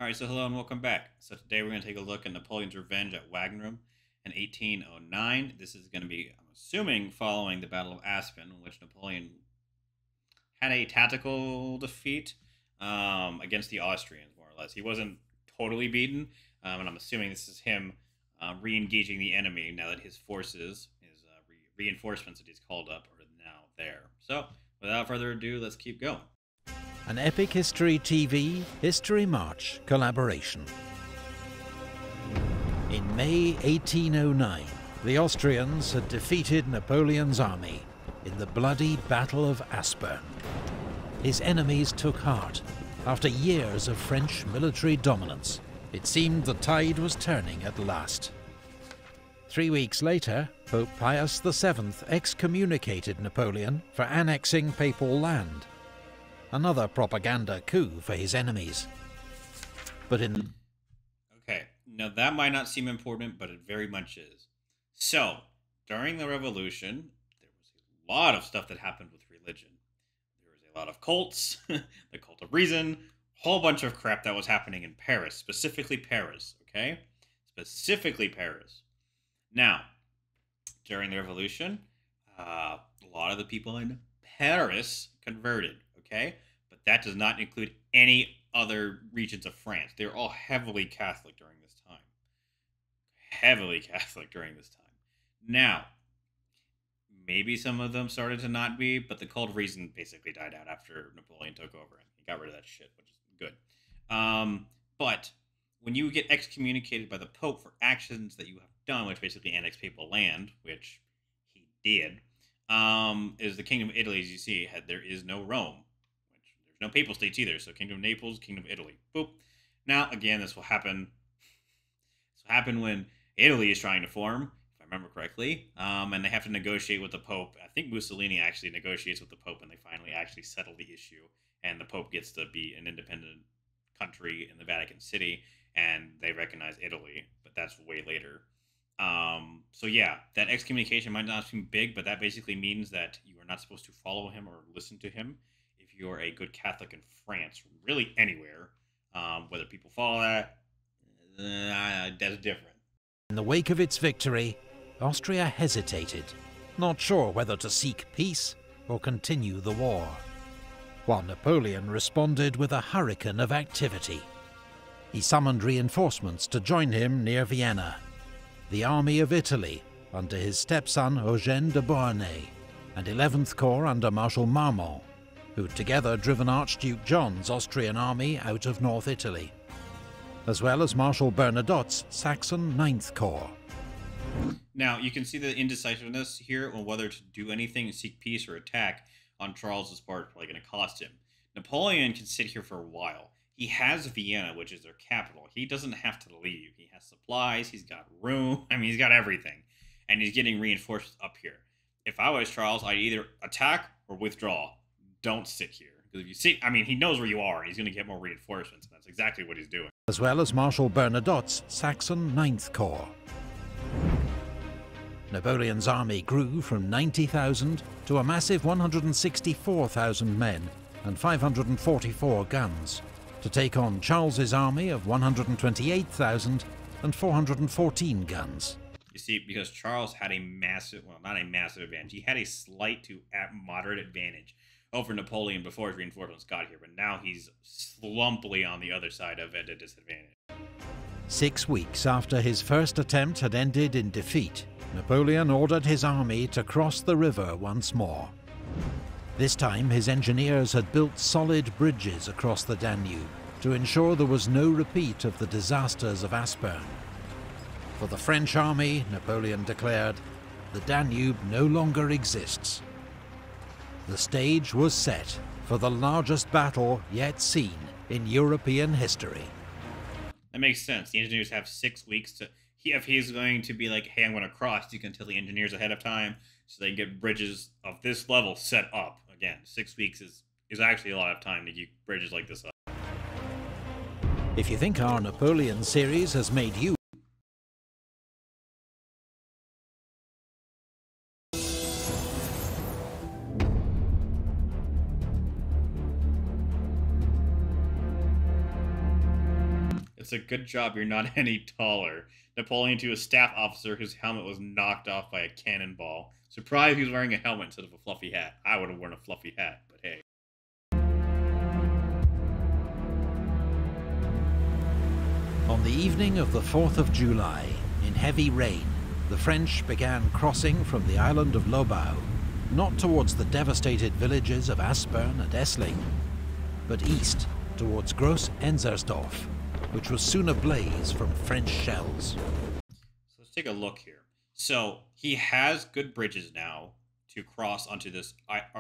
All right, so hello and welcome back. So today we're going to take a look at Napoleon's revenge at Wagram in 1809. This is going to be, I'm assuming, following the Battle of Aspen, in which Napoleon had a tactical defeat against the Austrians, more or less. He wasn't totally beaten, and I'm assuming this is him re-engaging the enemy now that his forces, his reinforcements that he's called up, are now there. So, without further ado, let's keep going. An Epic History TV History March collaboration. In May 1809, the Austrians had defeated Napoleon's army in the bloody Battle of Aspern. His enemies took heart. After years of French military dominance, it seemed the tide was turning at last. 3 weeks later, Pope Pius VII excommunicated Napoleon for annexing papal land. Another propaganda coup for his enemies. But in... Okay, now that might not seem important, but it very much is. So, during the Revolution, there was a lot of stuff that happened with religion. There was a lot of cults, the cult of reason, a whole bunch of crap that was happening in Paris, specifically Paris, okay? Specifically Paris. Now, during the Revolution, a lot of the people in Paris converted. Okay, but that does not include any other regions of France. They're all heavily Catholic during this time. Heavily Catholic during this time. Now, maybe some of them started to not be, but the cult of reason basically died out after Napoleon took over and he got rid of that shit, which is good. But when you get excommunicated by the Pope for actions that you have done, which basically annex papal land, which he did, is the Kingdom of Italy, as you see, there is no Rome. No papal states either, so Kingdom of Naples, Kingdom of Italy. Boop. Now, again, this will happen. This will happen when Italy is trying to form, if I remember correctly, and they have to negotiate with the Pope. I think Mussolini actually negotiates with the Pope, and they finally actually settle the issue, and the Pope gets to be an independent country in the Vatican City, and they recognize Italy, but that's way later. So yeah, that excommunication might not seem big, but that basically means that you are not supposed to follow him or listen to him if you're a good Catholic in France, really anywhere. Whether people follow that, that's different. In the wake of its victory, Austria hesitated, not sure whether to seek peace or continue the war, while Napoleon responded with a hurricane of activity. He summoned reinforcements to join him near Vienna. The Army of Italy, under his stepson Eugène de Beauharnais, and 11th Corps under Marshal Marmont, who'd together driven Archduke John's Austrian army out of North Italy, as well as Marshal Bernadotte's Saxon 9th Corps. Now, you can see the indecisiveness here on whether to do anything, seek peace, or attack on Charles's part, probably going to cost him. Napoleon can sit here for a while. He has Vienna, which is their capital. He doesn't have to leave. He has supplies, he's got room, I mean, he's got everything. And he's getting reinforced up here. If I was Charles, I'd either attack or withdraw. Don't sit here. Because if you see, I mean, he knows where you are, and he's going to get more reinforcements, and that's exactly what he's doing. As well as Marshal Bernadotte's Saxon 9th Corps. Napoleon's army grew from 90,000 to a massive 164,000 men and 544 guns, to take on Charles's army of 128,000 and 414 guns. You see, because Charles had a massive, well, not a massive advantage, he had a slight to moderate advantage over Napoleon before his reinforcements got here, but now he's slumpily on the other side of at a disadvantage. 6 weeks after his first attempt had ended in defeat, Napoleon ordered his army to cross the river once more. This time his engineers had built solid bridges across the Danube to ensure there was no repeat of the disasters of Aspern. For the French army, Napoleon declared, the Danube no longer exists. The stage was set for the largest battle yet seen in European history. That makes sense. The engineers have 6 weeks to... If he's going to be like, hey, I'm going to cross, you can tell the engineers ahead of time so they can get bridges of this level set up. Again, 6 weeks is actually a lot of time to get bridges like this up. If you think our Napoleon series has made you It's a good job you're not any taller. Napoleon to a staff officer whose helmet was knocked off by a cannonball. Surprised he was wearing a helmet instead of a fluffy hat. I would have worn a fluffy hat, but hey. On the evening of the 4th of July, in heavy rain, the French began crossing from the island of Lobau, not towards the devastated villages of Aspern and Essling, but east towards Groß-Enzersdorf, which was soon ablaze from French shells. So let's take a look here. So he has good bridges now to cross onto this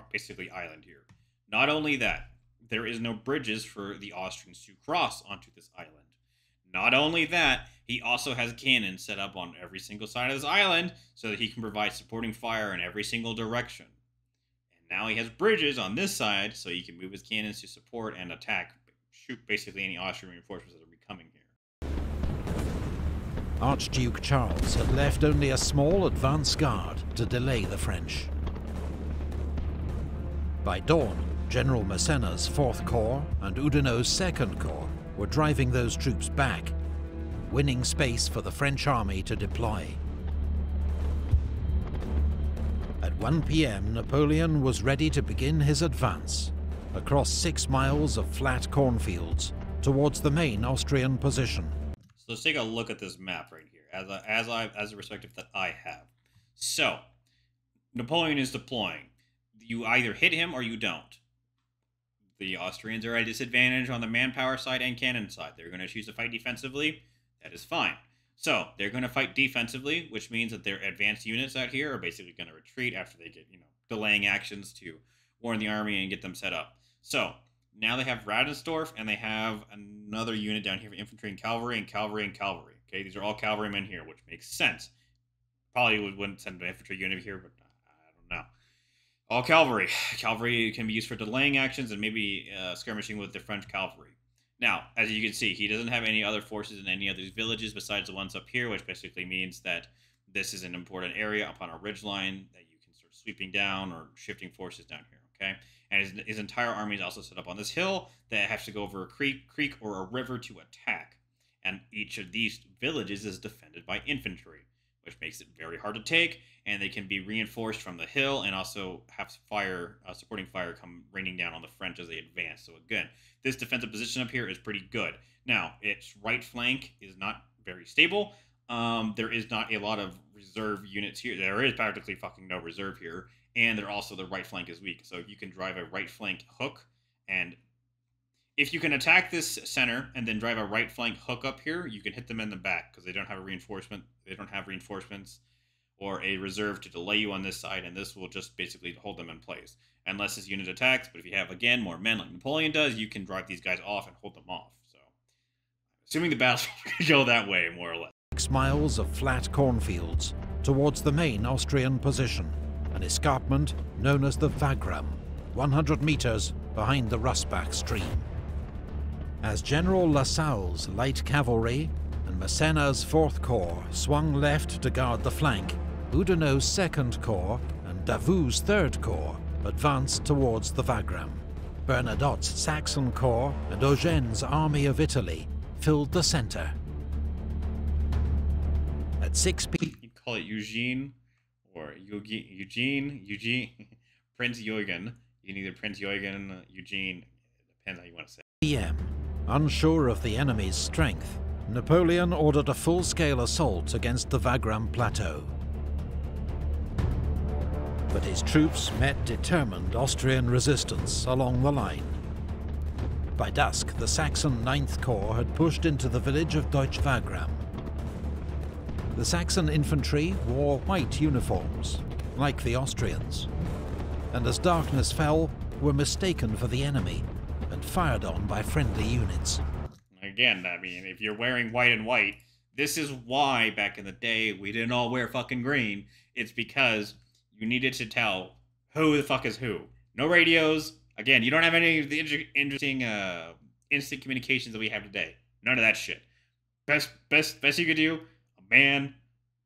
basically island here. Not only that, there is no bridges for the Austrians to cross onto this island. Not only that, he also has cannons set up on every single side of this island so that he can provide supporting fire in every single direction. And now he has bridges on this side so he can move his cannons to support and attack, shoot basically any Austrian reinforcements that are coming here. Archduke Charles had left only a small advance guard to delay the French. By dawn, General Massena's 4th Corps and Oudinot's 2nd Corps were driving those troops back, winning space for the French army to deploy. At 1 p.m, Napoleon was ready to begin his advance across 6 miles of flat cornfields towards the main Austrian position. So let's take a look at this map right here, as a perspective that I have. So Napoleon is deploying. You either hit him or you don't. The Austrians are at a disadvantage on the manpower side and cannon side. They're going to choose to fight defensively. That is fine. So they're going to fight defensively, which means that their advanced units out here are basically going to retreat after they get, delaying actions to warn the army and get them set up. So now they have Radensdorf, and they have another unit down here for infantry and cavalry and cavalry and cavalry. Okay, these are all cavalrymen here, which makes sense. Probably wouldn't send an infantry unit here, but I don't know. All cavalry. Cavalry can be used for delaying actions and maybe skirmishing with the French cavalry. Now, as you can see, he doesn't have any other forces in any of these villages besides the ones up here, which basically means that this is an important area up on a ridgeline that you can start sweeping down or shifting forces down here, okay? And his entire army is also set up on this hill that has to go over a creek or a river to attack. And each of these villages is defended by infantry, which makes it very hard to take, and they can be reinforced from the hill and also have fire, supporting fire come raining down on the French as they advance. So again, this defensive position up here is pretty good. Now, its right flank is not very stable. There is not a lot of reserve units here. There is practically fucking no reserve here, and the right flank is weak. So you can drive a right flank hook, and if you can attack this center and then drive a right flank hook up here, you can hit them in the back because they don't have a reinforcement. They don't have reinforcements or a reserve to delay you on this side, and this will just basically hold them in place unless this unit attacks. But if you have, again, more men like Napoleon does, you can drive these guys off and hold them off. So assuming the battle will go that way, more or less. 6 miles of flat cornfields towards the main Austrian position, an escarpment known as the Wagram, 100 meters behind the Russbach stream. As General Lasalle's light cavalry and Massena's 4th Corps swung left to guard the flank, Oudinot's 2nd Corps and Davout's 3rd Corps advanced towards the Wagram. Bernadotte's Saxon Corps and Eugene's Army of Italy filled the centre. At 6 p.m. You call it Eugene or Eugene, Prince Eugen. You can either Prince Eugen, Eugene, it depends how you want to say it. p.m. Unsure of the enemy's strength, Napoleon ordered a full-scale assault against the Wagram Plateau. But his troops met determined Austrian resistance along the line. By dusk, the Saxon 9th Corps had pushed into the village of Deutsch Wagram. The Saxon infantry wore white uniforms, like the Austrians, and as darkness fell, were mistaken for the enemy and fired on by friendly units. Again, I mean, if you're wearing white and white, this is why back in the day we didn't all wear fucking green. It's because you needed to tell who the fuck is who. No radios. Again, you don't have any of the interesting instant communications that we have today. None of that shit. Best you could do, a man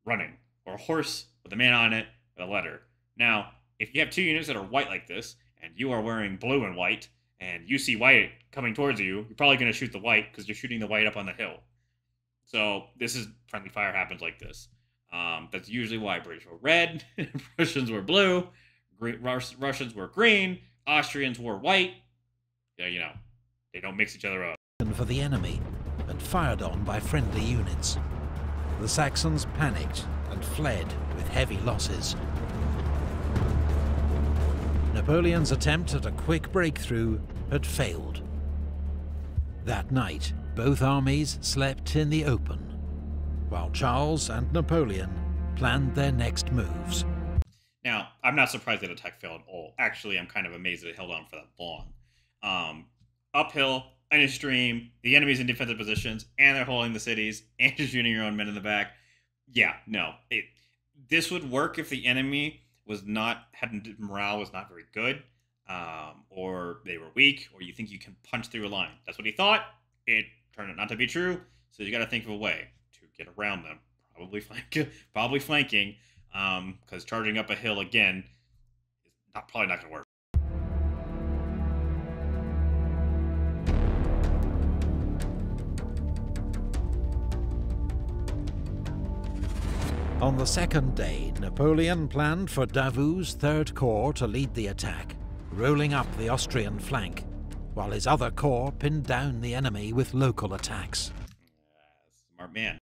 running, or a horse with a man on it with a letter. Now, if you have two units that are white like this, and you are wearing blue and white, and you see white coming towards you, you're probably going to shoot the white because you're shooting the white up on the hill. So this is friendly fire happens like this. That's usually why British were red, Russians were blue, Russians were green, Austrians were white. Yeah, you know, they don't mix each other up. For the enemy and fired on by friendly units. The Saxons panicked and fled with heavy losses. Napoleon's attempt at a quick breakthrough had failed. That night, both armies slept in the open, while Charles and Napoleon planned their next moves. Now, I'm not surprised that attack failed at all. Actually, I'm kind of amazed that it held on for that long. Uphill, in a stream, the enemy's in defensive positions, and they're holding the cities, and you're shooting your own men in the back. Yeah, no. This would work if the enemy morale was not very good, or they were weak, or you think you can punch through a line. That's what he thought. It turned out not to be true, so you got to think of a way to get around them. Probably flanking, because charging up a hill again is probably not going to work. On the second day, Napoleon planned for Davout's Third Corps to lead the attack, rolling up the Austrian flank, while his other corps pinned down the enemy with local attacks. Smart man.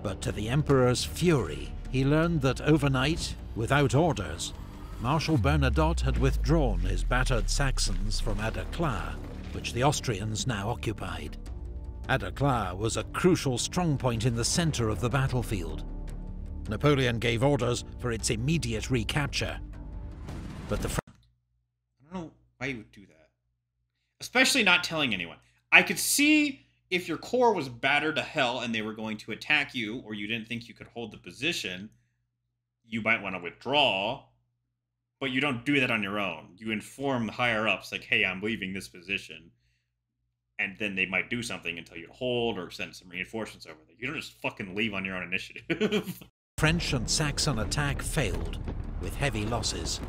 But to the Emperor's fury, he learned that overnight, without orders, Marshal Bernadotte had withdrawn his battered Saxons from Aderklaa, which the Austrians now occupied. Aderklaa was a crucial strongpoint in the centre of the battlefield. Napoleon gave orders for its immediate recapture. But I don't know why you would do that. Especially not telling anyone. I could see if your corps was battered to hell and they were going to attack you, or you didn't think you could hold the position, you might want to withdraw, but you don't do that on your own. You inform the higher-ups, like, hey, I'm leaving this position. And then they might do something until you hold or send some reinforcements over there. You don't just fucking leave on your own initiative. French and Saxon attack failed, with heavy losses.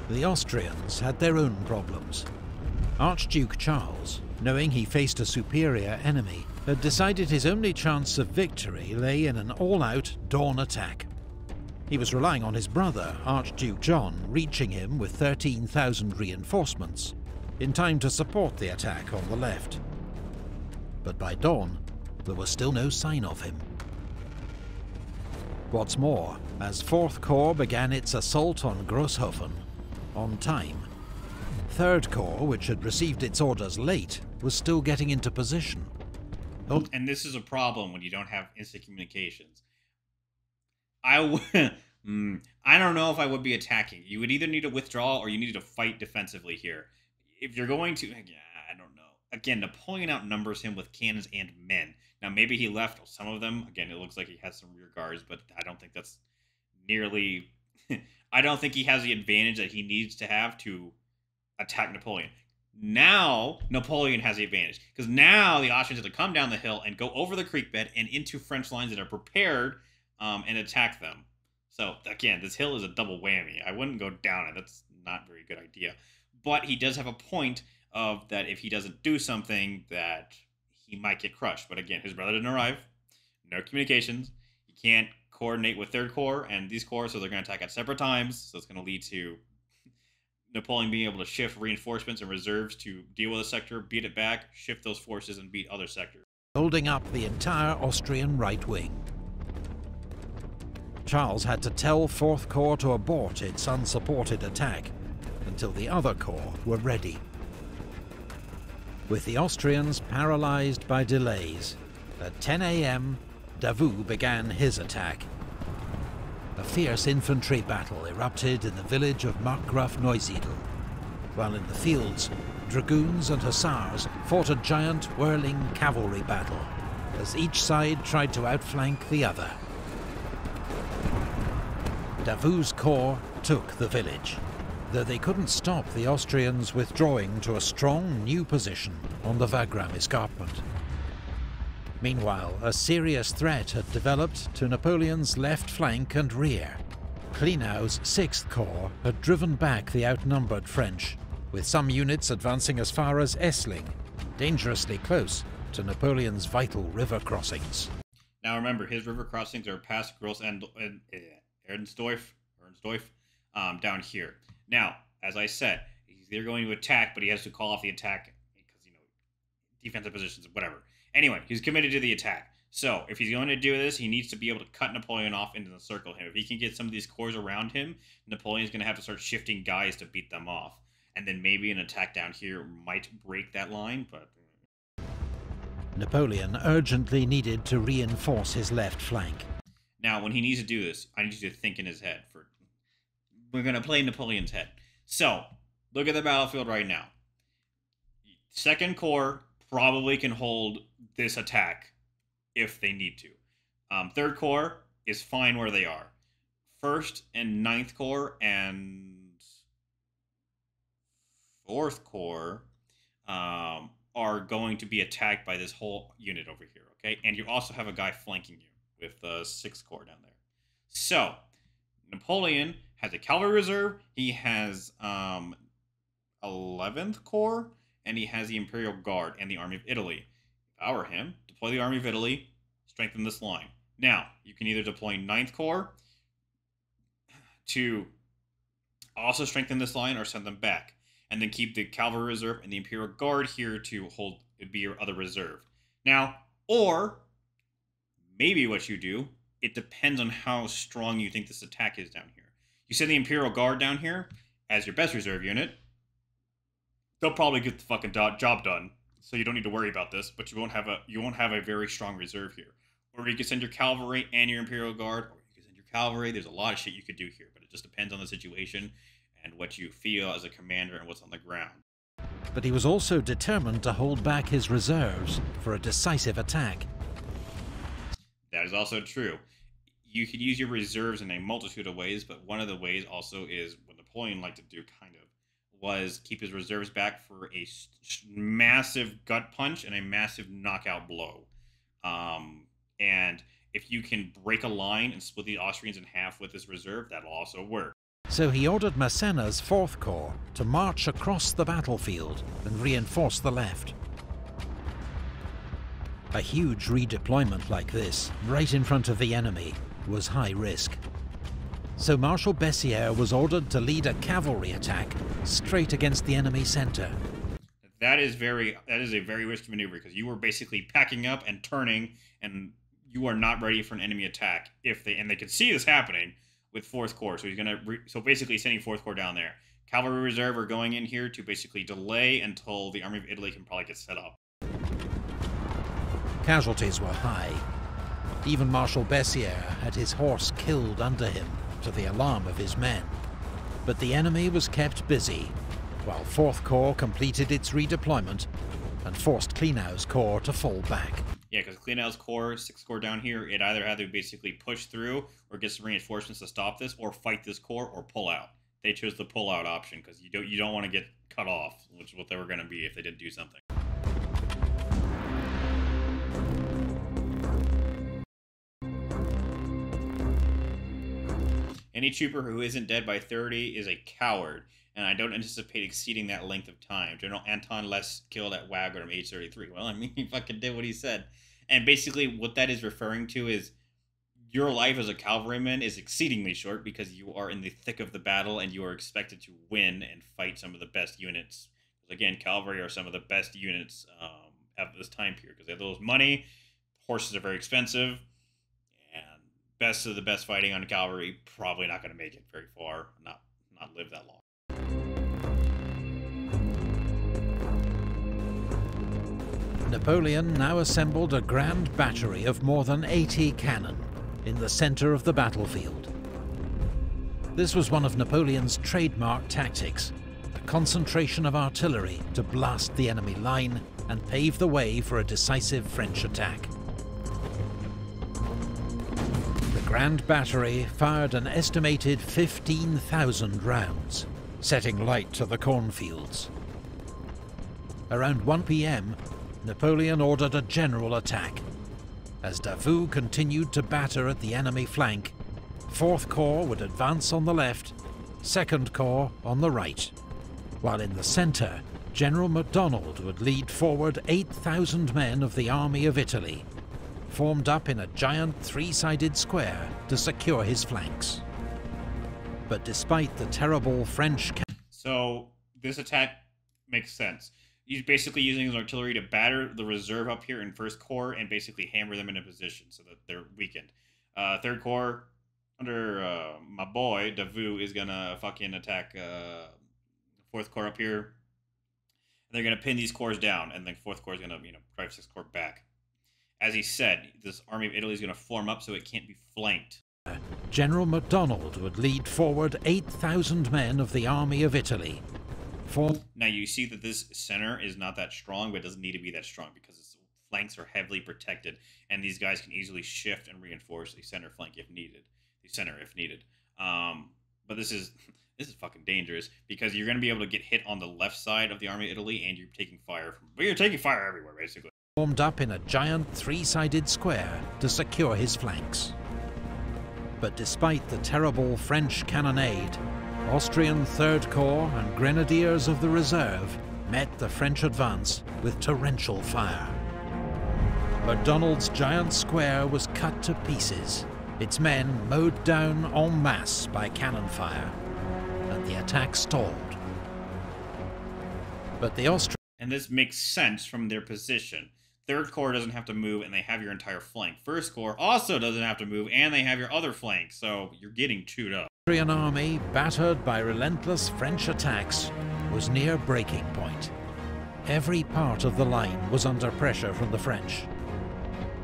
The Austrians had their own problems. Archduke Charles, knowing he faced a superior enemy, had decided his only chance of victory lay in an all-out dawn attack. He was relying on his brother, Archduke John, reaching him with 13,000 reinforcements, in time to support the attack on the left. But by dawn, there was still no sign of him. What's more, as Fourth Corps began its assault on Grosshofen, on time, Third Corps, which had received its orders late, was still getting into position. And this is a problem when you don't have instant communications. I don't know if I would be attacking. You would either need to withdraw or you need to fight defensively here. If you're going to, I don't know. Again, Napoleon outnumbers him with cannons and men. Now, maybe he left some of them. Again, it looks like he has some rear guards, but I don't think that's nearly... I don't think he has the advantage that he needs to have to attack Napoleon. Now, Napoleon has the advantage, because now the Austrians have to come down the hill and go over the creek bed and into French lines that are prepared and attack them. So, again, this hill is a double whammy. I wouldn't go down it. That's not a very good idea. But he does have a point of that if he doesn't do something, that he might get crushed. But again, his brother didn't arrive. No communications. He can't coordinate with Third Corps and these corps, so they're going to attack at separate times. So it's going to lead to Napoleon being able to shift reinforcements and reserves to deal with a sector, beat it back, shift those forces, and beat other sectors. Holding up the entire Austrian right wing. Charles had to tell Fourth Corps to abort its unsupported attack until the other corps were ready. With the Austrians paralysed by delays, at 10 AM, Davout began his attack. A fierce infantry battle erupted in the village of Markgraf Neusiedl, while in the fields, dragoons and hussars fought a giant whirling cavalry battle, as each side tried to outflank the other. Davout's corps took the village, though they couldn't stop the Austrians withdrawing to a strong new position on the Wagram escarpment. Meanwhile, a serious threat had developed to Napoleon's left flank and rear. Klenau's 6th Corps had driven back the outnumbered French, with some units advancing as far as Essling, dangerously close to Napoleon's vital river crossings. Now remember, his river crossings are past Gross and Ernstdorf, down here. Now, as I said, he's either going to attack, but he has to call off the attack because, defensive positions, whatever. Anyway, he's committed to the attack. So, if he's going to do this, he needs to be able to cut Napoleon off into the circle him. If he can get some of these corps around him, Napoleon's going to have to start shifting guys to beat them off. And then maybe an attack down here might break that line, but... Napoleon urgently needed to reinforce his left flank. Now, when he needs to do this, I need you to think in his head. We're going to play Napoleon's head. So, look at the battlefield right now. Second Corps probably can hold this attack if they need to. Third Corps is fine where they are. First and Ninth Corps and Fourth Corps are going to be attacked by this whole unit over here, okay? And you also have a guy flanking you with the Sixth Corps down there. So, Napoleon has a cavalry reserve, he has 11th Corps, and he has the Imperial Guard and the Army of Italy. If I were him, deploy the Army of Italy, strengthen this line. Now, you can either deploy 9th Corps to also strengthen this line or send them back. And then keep the Cavalry Reserve and the Imperial Guard here to be your other reserve. Now, or maybe what you do, it depends on how strong you think this attack is down here. You send the Imperial Guard down here as your best reserve unit. They'll probably get the fucking job done, so you don't need to worry about this. But you won't have a very strong reserve here. Or you can send your cavalry and your Imperial Guard, or you can send your cavalry. There's a lot of shit you could do here, but it just depends on the situation and what you feel as a commander and what's on the ground. But he was also determined to hold back his reserves for a decisive attack. That is also true. You could use your reserves in a multitude of ways, but one of the ways also is what Napoleon liked to do, kind of, was keep his reserves back for a massive gut punch and a massive knockout blow. And if you can break a line and split the Austrians in half with his reserve, that'll also work. So he ordered Massena's 4th Corps to march across the battlefield and reinforce the left. A huge redeployment like this, right in front of the enemy, was high risk. So Marshal Bessieres was ordered to lead a cavalry attack straight against the enemy centre. That is a very risky maneuver because you were basically packing up and turning, and you are not ready for an enemy attack. And they could see this happening with 4th Corps, so he's gonna basically sending 4th Corps down there. Cavalry reserve are going in here to basically delay until the Army of Italy can probably get set up. Casualties were high. Even Marshal Bessieres had his horse killed under him, to the alarm of his men. But the enemy was kept busy, while 4th Corps completed its redeployment and forced Klenau's corps to fall back. Yeah, because Klenau's corps, 6th Corps down here, it either had to basically push through or get some reinforcements to stop this, or fight this corps, or pull out. They chose the pull out option because you don't want to get cut off, which is what they were going to be if they didn't do something. Any trooper who isn't dead by 30 is a coward, and I don't anticipate exceeding that length of time. General Anton Less killed at Wagram, age 33. Well, I mean, he fucking did what he said. And basically what that is referring to is your life as a cavalryman is exceedingly short because you are in the thick of the battle and you are expected to win and fight some of the best units. Because again, cavalry are some of the best units at this time period because they have the most money, horses are very expensive, and best of the best fighting on cavalry probably not going to make it very far, not live that long. Napoleon now assembled a grand battery of more than 80 cannon in the centre of the battlefield. This was one of Napoleon's trademark tactics, the concentration of artillery to blast the enemy line and pave the way for a decisive French attack. The grand battery fired an estimated 15,000 rounds, setting light to the cornfields. Around 1 p.m, Napoleon ordered a general attack. As Davout continued to batter at the enemy flank, 4th Corps would advance on the left, 2nd Corps on the right, while in the centre, General MacDonald would lead forward 8,000 men of the Army of Italy, formed up in a giant three-sided square to secure his flanks. But despite the terrible French... So this attack makes sense. He's basically using his artillery to batter the reserve up here in First Corps and basically hammer them into position so that they're weakened. Third Corps, under my boy, Davout, is going to fucking attack Fourth Corps up here. They're going to pin these corps down, and then Fourth Corps is going to, drive Sixth Corps back. As he said, this Army of Italy is going to form up so it can't be flanked. General MacDonald would lead forward 8,000 men of the Army of Italy. Now you see that this center is not that strong, but it doesn't need to be that strong because its flanks are heavily protected, and these guys can easily shift and reinforce the center flank if needed. But this is fucking dangerous because you're going to be able to get hit on the left side of the Army of Italy, and you're taking fire everywhere, basically. Formed up in a giant three-sided square to secure his flanks. But despite the terrible French cannonade, Austrian Third Corps and Grenadiers of the Reserve met the French advance with torrential fire. MacDonald's giant square was cut to pieces, its men mowed down en masse by cannon fire, and the attack stalled. But the Austrians... And this makes sense from their position. Third Corps doesn't have to move, and they have your entire flank. First Corps also doesn't have to move, and they have your other flank, so you're getting chewed up. The Austrian army, battered by relentless French attacks, was near breaking point. Every part of the line was under pressure from the French.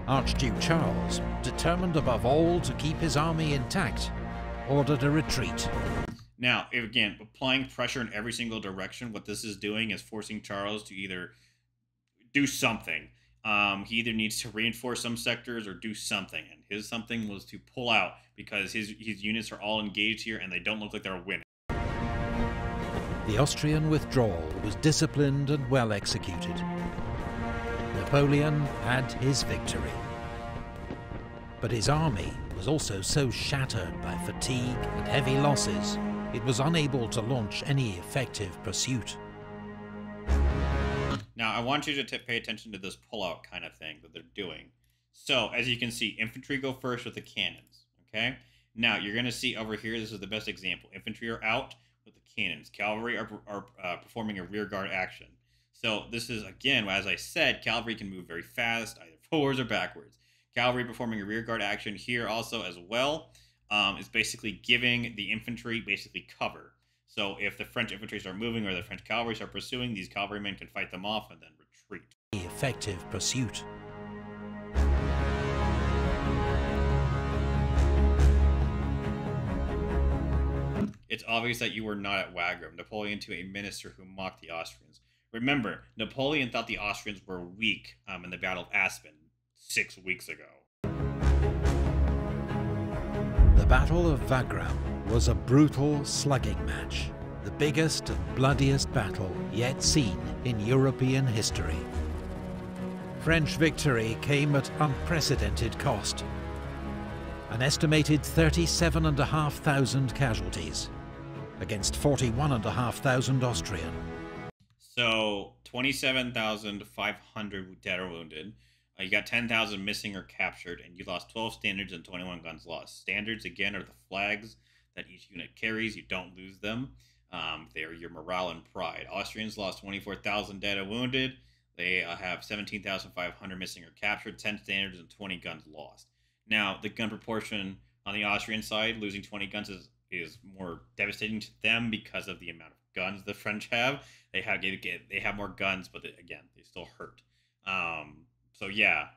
Archduke Charles, determined above all to keep his army intact, ordered a retreat. Now, again, applying pressure in every single direction, what this is doing is forcing Charles to either do something. He either needs to reinforce some sectors or do something, and his something was to pull out because his units are all engaged here and they don't look like they're winning. The Austrian withdrawal was disciplined and well executed. Napoleon had his victory. But his army was also so shattered by fatigue and heavy losses, it was unable to launch any effective pursuit. Now, I want you to pay attention to this pull-out kind of thing that they're doing. So, as you can see, infantry go first with the cannons, okay? Now, you're going to see over here, this is the best example. Infantry are out with the cannons. Cavalry are performing a rearguard action. So, this is, again, as I said, cavalry can move very fast, either forwards or backwards. Cavalry performing a rearguard action here also as well is basically giving the infantry basically cover. So if the French infantry start moving or the French cavalry start pursuing, these cavalrymen can fight them off and then retreat. Effective pursuit. It's obvious that you were not at Wagram. Napoleon to a minister who mocked the Austrians. Remember, Napoleon thought the Austrians were weak in the Battle of Aspen 6 weeks ago. The Battle of Wagram was a brutal slugging match, the biggest and bloodiest battle yet seen in European history. French victory came at unprecedented cost. An estimated 37,500 casualties against 41,500 Austrian. So 27,500 dead or wounded. You got 10,000 missing or captured, and you lost 12 standards and 21 guns lost. Standards, again, are the flags that each unit carries. You don't lose them. They're your morale and pride. Austrians lost 24,000 dead and wounded. They have 17,500 missing or captured, 10 standards, and 20 guns lost. Now, the gun proportion on the Austrian side, losing 20 guns is more devastating to them because of the amount of guns the French have. They have more guns, but again, they still hurt. So yeah,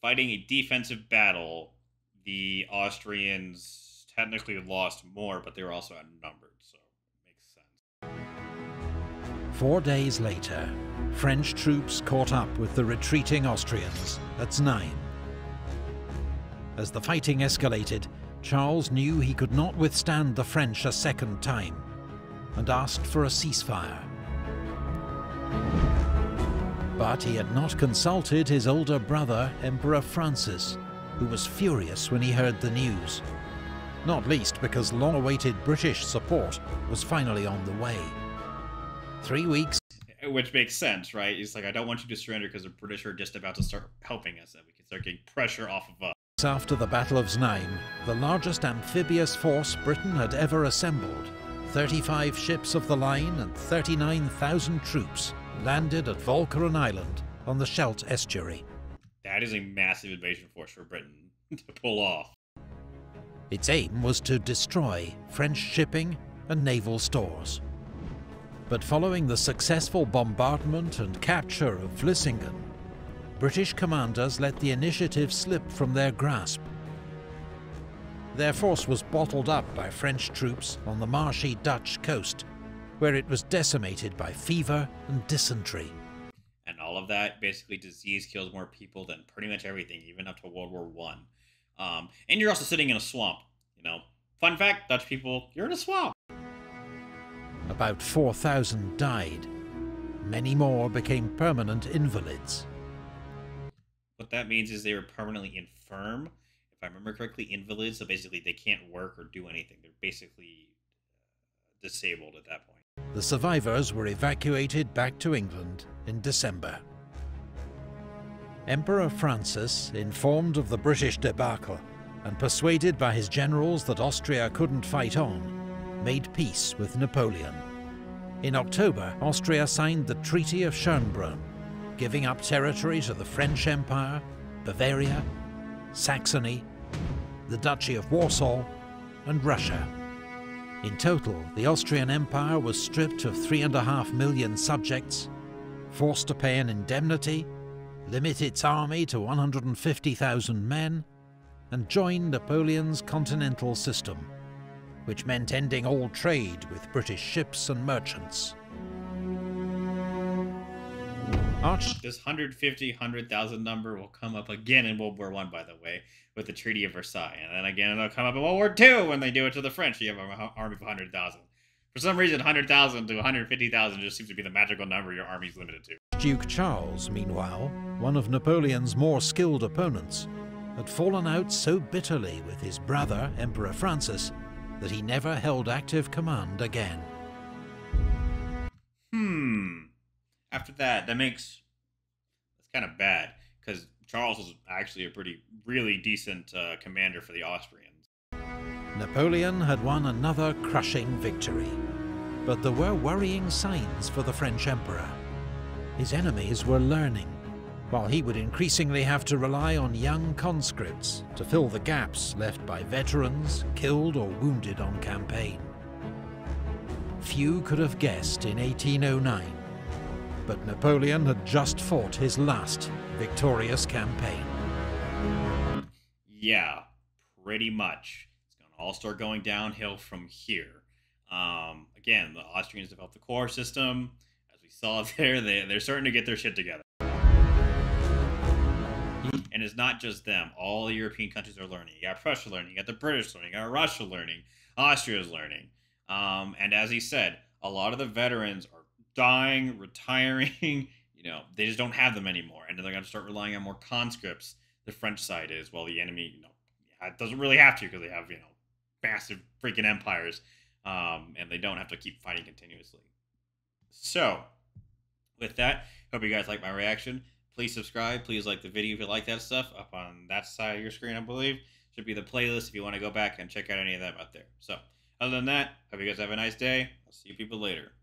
fighting a defensive battle, the Austrians technically lost more, but they were also outnumbered, so it makes sense. 4 days later, French troops caught up with the retreating Austrians at Znaim. As the fighting escalated, Charles knew he could not withstand the French a second time, and asked for a ceasefire. But he had not consulted his older brother, Emperor Francis, who was furious when he heard the news, not least because long-awaited British support was finally on the way. 3 weeks. which makes sense, right? He's like, I don't want you to surrender because the British are just about to start helping us, and we can start getting pressure off of us. After the Battle of Znaim, the largest amphibious force Britain had ever assembled, 35 ships of the line and 39,000 troops landed at Walcheren Island on the Scheldt estuary. That is a massive invasion force for Britain to pull off. Its aim was to destroy French shipping and naval stores. But following the successful bombardment and capture of Vlissingen, British commanders let the initiative slip from their grasp. Their force was bottled up by French troops on the marshy Dutch coast, where it was decimated by fever and dysentery. And all of that, basically, disease kills more people than pretty much everything, even up to World War One. And you're also sitting in a swamp, you know. Fun fact, Dutch people, you're in a swamp. About 4,000 died. Many more became permanent invalids. What that means is they were permanently infirm. If I remember correctly, invalids, so basically they can't work or do anything. They're basically disabled at that point. The survivors were evacuated back to England in December. Emperor Francis, informed of the British debacle and persuaded by his generals that Austria couldn't fight on, made peace with Napoleon. In October, Austria signed the Treaty of Schönbrunn, giving up territory to the French Empire, Bavaria, Saxony, the Duchy of Warsaw, and Russia. In total, the Austrian Empire was stripped of 3.5 million subjects, forced to pay an indemnity, limit its army to 150,000 men, and join Napoleon's continental system, which meant ending all trade with British ships and merchants. This 150,000 number will come up again in World War I, by the way, with the Treaty of Versailles. And then again, it'll come up in World War II when they do it to the French. You have an army of 100,000. For some reason, 100,000 to 150,000 just seems to be the magical number your army's limited to. Duke Charles, meanwhile, one of Napoleon's more skilled opponents, had fallen out so bitterly with his brother, Emperor Francis, that he never held active command again. After that, that's kind of bad, because Charles was actually a really decent commander for the Austrians. Napoleon had won another crushing victory, but there were worrying signs for the French emperor. His enemies were learning, while he would increasingly have to rely on young conscripts to fill the gaps left by veterans killed or wounded on campaign. Few could have guessed in 1809, but Napoleon had just fought his last victorious campaign. Yeah, pretty much. It's going to all start going downhill from here. Again, the Austrians developed the core system. As we saw there, they're starting to get their shit together. And it's not just them. All the European countries are learning. You got Prussia learning. You got the British learning. You got Russia learning. Austria's learning. And as he said, a lot of the veterans are dying, retiring. You know, they just don't have them anymore. And they're going to start relying on more conscripts. The French side is, while the enemy, it doesn't really have to because they have, massive freaking empires. And they don't have to keep fighting continuously. So, with that, hope you guys like my reaction. Please subscribe. Please like the video if you like that stuff. Up on that side of your screen, I believe, should be the playlist if you want to go back and check out any of them out there. So, other than that, hope you guys have a nice day. I'll see you people later.